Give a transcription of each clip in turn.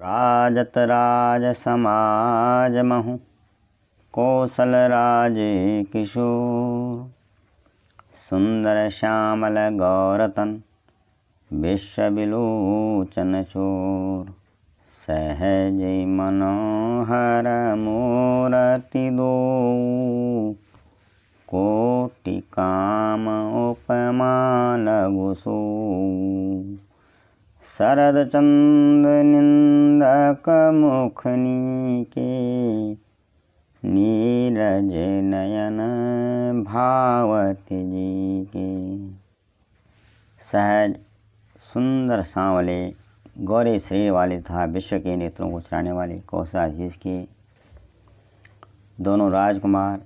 राजत राज समाज महु कौशल राज किशोर। सुंदर श्यामल गौरतन विश्व विलोचन चोर। सहज मनोहर मूरति दो कोटि काम उपमा लघु सो। शरद चंद निंदक मुखनी के नीरज नयन भावती जी के। सहज सुंदर सांवले गौरे शरीर वाले तथा विश्व के नेत्रों को चलाने वाले कौशलाधीश के दोनों राजकुमार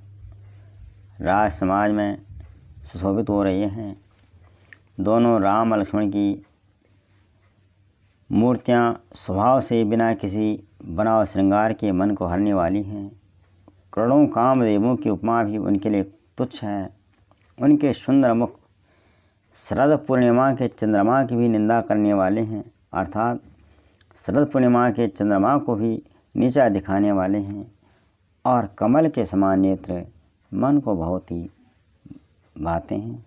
राज समाज में सुशोभित हो रहे हैं। दोनों राम और लक्ष्मण की मूर्तियां स्वभाव से बिना किसी बनाव श्रृंगार के मन को हरने वाली हैं। करोड़ों कामदेवों की उपमा भी उनके लिए तुच्छ है। उनके सुंदर मुख शरद पूर्णिमा के चंद्रमा की भी निंदा करने वाले हैं, अर्थात शरद पूर्णिमा के चंद्रमा को भी नीचा दिखाने वाले हैं। और कमल के समान नेत्र मन को बहुत ही भाते हैं।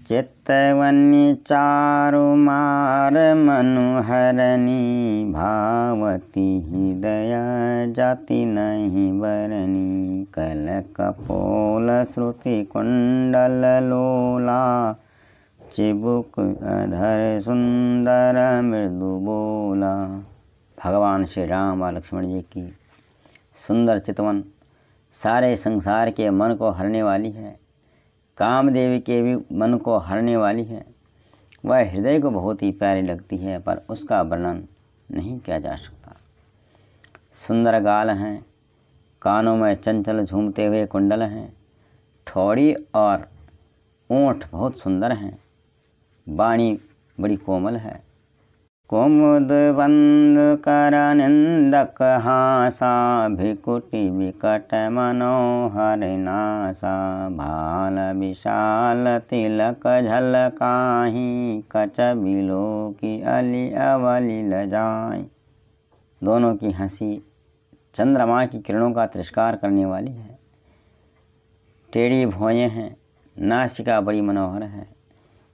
चित्तवन्य चारु मार मनुहरनी भावती हृदय जाति नहीं बरनी। कल कपोल श्रुति कुंडल लोला चिबुक अधर सुंदर मृदु बोला। भगवान श्री राम व लक्ष्मण जी की सुंदर चितवन सारे संसार के मन को हरने वाली है। कामदेव के भी मन को हरने वाली है। वह हृदय को बहुत ही प्यारी लगती है, पर उसका वर्णन नहीं किया जा सकता। सुंदर गाल हैं, कानों में चंचल झूमते हुए कुंडल हैं, ठोड़ी और ओंठ बहुत सुंदर हैं, वाणी बड़ी कोमल है। कुमुद बंद कर निंदक हासा भिकुटि विकट मनोहर नासा। भाल विशाल तिलक झलकाहि कच बिलो की अली अवली लजाई। दोनों की हंसी चंद्रमा की किरणों का तिरस्कार करने वाली है। टेढ़ी भौहें हैं, नासिका बड़ी मनोहर है।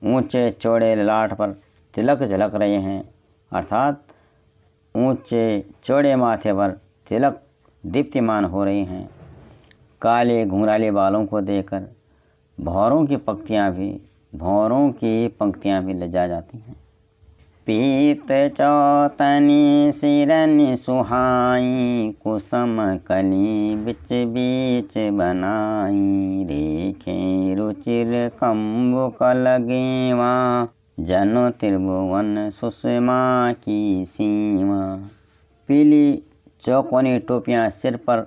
ऊंचे चौड़े ललाट पर तिलक झलक रहे हैं, अर्थात ऊंचे चौड़े माथे पर तिलक दीप्तिमान हो रहे हैं। काले घुंघराले बालों को देखकर भौरों की पंक्तियां भी लज्जा जाती हैं। पीत चौतनी सिरनि सुहाई कुसुम कली बिच बीच बनाई। रेखे रुचिर कंबुक लगेवा जनो त्रिभुवन सुषमा की सीमा। पीली चौकोनी टोपियाँ सिर पर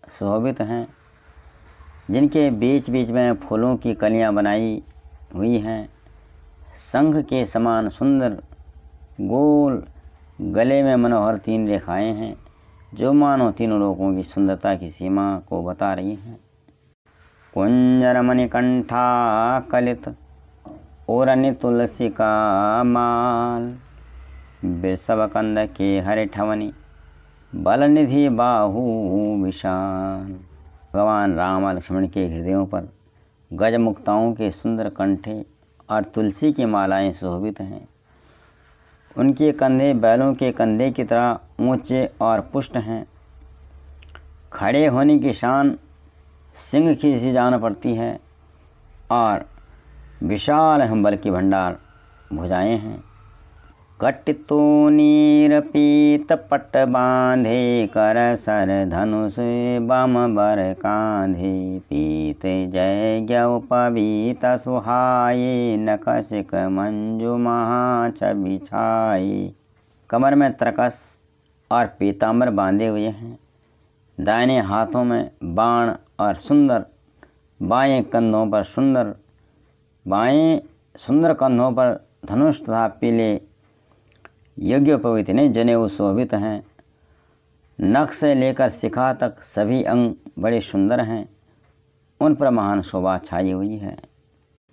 शोभित हैं, जिनके बीच बीच में फूलों की कलियां बनाई हुई हैं। शंख के समान सुंदर गोल गले में मनोहर 3 रेखाएं हैं, जो मानो तीनों लोगों की सुंदरता की सीमा को बता रही हैं। कुंजर मणिकंठा कलित ओरनि तुलसी का माल। बिरसव कंद के हरे ठवनी बल निधि बाहु विशाल। भगवान राम और लक्ष्मण के हृदयों पर गजमुक्ताओं के सुंदर कंठे और तुलसी की मालाएं शोभित हैं। उनके कंधे बैलों के कंधे की तरह ऊंचे और पुष्ट हैं। खड़े होने की शान सिंह की सी जान पड़ती है और विशाल हंबल की भंडार भुजाएं हैं। कटितो नीर पीत पट बांधे कर सर धनुष बम बर कांधे। पीत जय ग्यव पवित सुहाये नखसिक मंजु महा छवि छाये। कमर में तरकस और पीताम्बर बांधे हुए हैं। दाहिने हाथों में बाण और बाएं सुंदर कंधों पर धनुष तथा पीले यज्ञोपवीत ने जनेऊ शोभित हैं। नख से लेकर शिखा तक सभी अंग बड़े सुंदर हैं। उन पर महान शोभा छाई हुई है।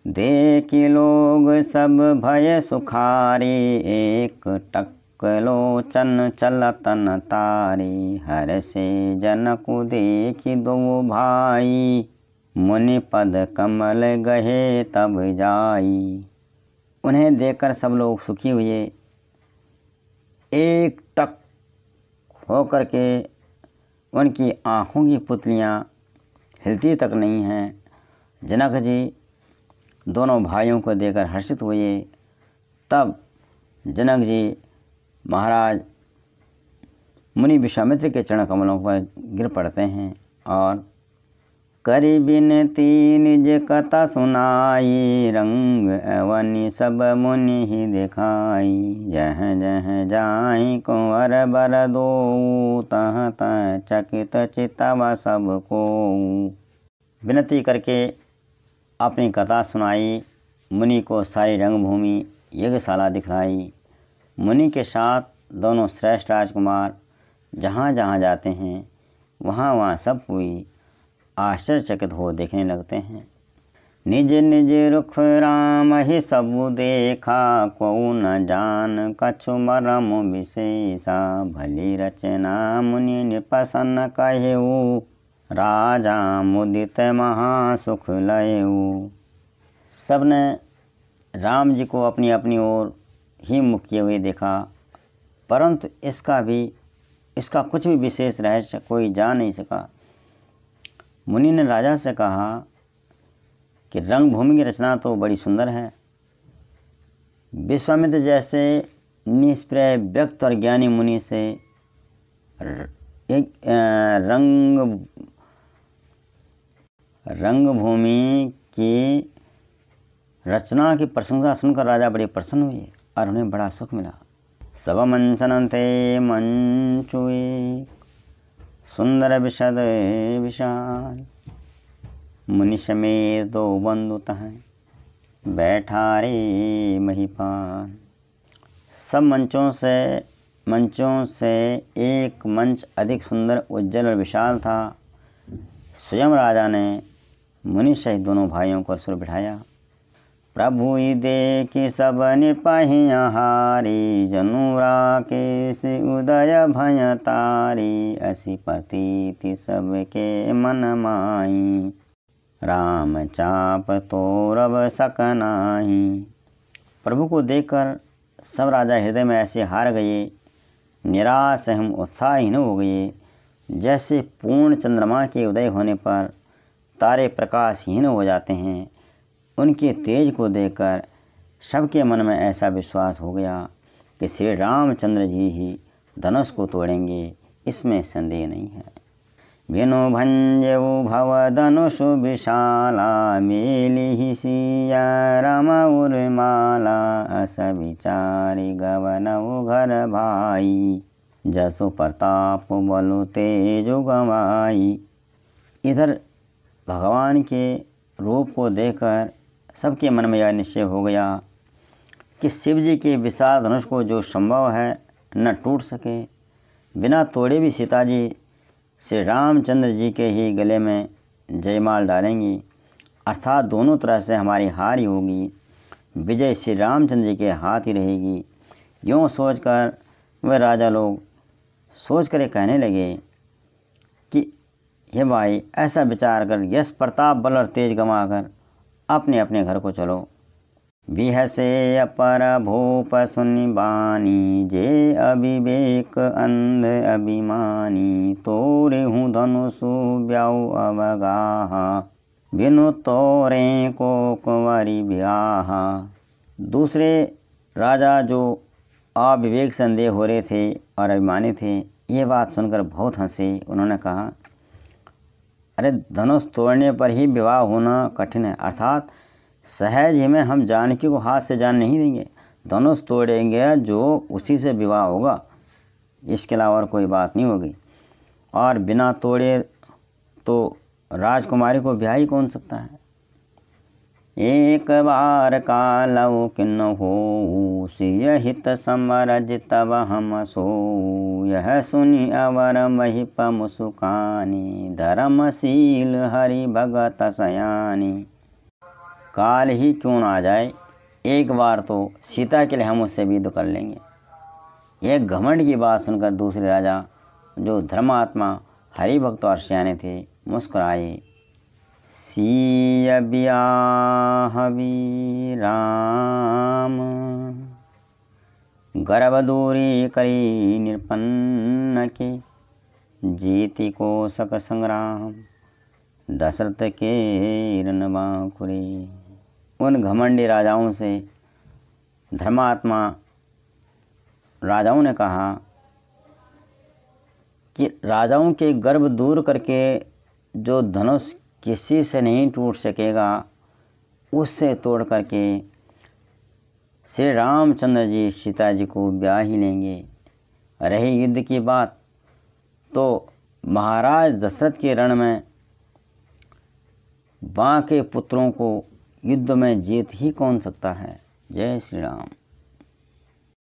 देखि लोग सब भय सुखारे, एक टक एक लोचन चलत न तारी, हर से जनक देखी दो भाई, मुनि पद कमल गहे तब जाई। उन्हें देखकर सब लोग सुखी हुए। एक टक होकर के उनकी आँखों की पुतलियाँ हिलती तक नहीं हैं। जनक जी दोनों भाइयों को देखकर हर्षित हुए। तब जनक जी महाराज मुनि विश्वामित्र के चरण कमलों पर गिर पड़ते हैं और करी बिनती निज कथा सुनाई, रंग अवनि सब मुनि ही दिखाई। जह जह जाहि कुंवर बर दो, तह तह चकित चितवा सबको। विनती करके अपनी कथा सुनाई, मुनि को सारी रंगभूमि यज्ञशाला दिखलाई। मुनि के साथ दोनों श्रेष्ठ राजकुमार जहाँ जहाँ जाते हैं वहाँ वहाँ सब कोई आश्चर्यचकित हो देखने लगते हैं। निज निज रुख राम ही सबु देखा, को न जान कछु मरम विशेषा। भली रचना मुनि निपसन कहेऊ, राजा मुदित महासुख लयऊ। सबने राम जी को अपनी अपनी ओर ही मुख किए हुए देखा, परंतु इसका कुछ भी विशेष रहस्य कोई जान नहीं सका। मुनि ने राजा से कहा कि रंगभूमि की रचना तो बड़ी सुंदर है। विश्वामित्र जैसे निष्प्रय व्यक्त और ज्ञानी मुनि से एक रंगभूमि की रचना की प्रशंसा सुनकर राजा बड़े प्रसन्न हुए और उन्हें बड़ा सुख मिला। सब मंचन ते मंचुए, सुंदर विशद विशाल। मुनि समेत दो बंधु तह बैठा रे महिपाल। सब मंचों से एक मंच अधिक सुंदर, उज्जवल और विशाल था। स्वयं राजा ने मुनि सहित दोनों भाइयों को सुर बिठाया। प्रभु ही देखी सब निपहिया हारी, जनु राकेश उदय भय तारी। असी प्रतीति सबके मन माही, राम चाप तोरब सकनाही। प्रभु को देखकर सब राजा हृदय में ऐसे हार गए, निराश एवं उत्साहहीन हो गए, जैसे पूर्ण चंद्रमा के उदय होने पर तारे प्रकाशहीन हो जाते हैं। उनके तेज को देखकर सबके मन में ऐसा विश्वास हो गया कि श्री रामचंद्र जी ही धनुष को तोड़ेंगे, इसमें संदेह नहीं है। बिनु भंजऊ भव धनुषु विशाला, मेलिहि सिया राम उर्माला। अस विचारी गवनऊ घर भाई, जसु प्रताप बलु तेजु गवाई। इधर भगवान के रूप को देखकर सबके मन में यह निश्चय हो गया कि शिव जी के विशाल धनुष को जो संभव है न टूट सके। बिना तोड़े भी सीता जी श्री रामचंद्र जी के ही गले में जयमाल डालेंगी, अर्थात दोनों तरह से हमारी हार ही होगी, विजय श्री रामचंद्र जी के हाथ ही रहेगी। यूँ सोचकर वह राजा लोग सोच कर कहने लगे कि हे भाई, ऐसा विचार कर यश प्रताप बल और तेज गंवाकर अपने अपने घर को चलो। बिहसे अपर भूप सुनि बानी, जे अविवेक अंध अभिमानी। तोरे हूँ धनुषु ब्याऊ अवगाहा, बिनु तोरे को कुंवरी ब्याहा। दूसरे राजा जो अविवेक संदेह हो रहे थे और अभिमानी थे, ये बात सुनकर बहुत हंसे। उन्होंने कहा, अरे धनुष तोड़ने पर ही विवाह होना कठिन है, अर्थात सहज ही में हम जानकी को हाथ से जान नहीं देंगे। धनुष तोड़ेंगे जो उसी से विवाह होगा, इसके अलावा और कोई बात नहीं होगी। और बिना तोड़े तो राजकुमारी को ब्याह ही कौन सकता है। एक बार कालऊ किन्न हो, सिय हित समरज तब हम सो। यह सुनि अवर महिप मुसुकानी, धर्मशील हरि भगत सयानी। काल ही क्यों ना आ जाए, एक बार तो सीता के लिए हम उससे विद्ध कर लेंगे। यह घमंड की बात सुनकर दूसरे राजा, जो धर्मात्मा हरि भक्त और सियाने थे, मुस्कुराए। सिय बियाहवी राम, गर्भ दूरी करी निरपन्न के, जीति को सक संग्राम, दशरथ के रनबांकुरे। उन घमंडी राजाओं से धर्मात्मा राजाओं ने कहा कि राजाओं के गर्भ दूर करके जो धनुष किसी से नहीं टूट सकेगा, उससे तोड़ करके श्री रामचंद्र जी सीता जी को ब्याह ही लेंगे। रही युद्ध की बात, तो महाराज दशरथ के रण में बांके पुत्रों को युद्ध में जीत ही कौन सकता है। जय श्री राम।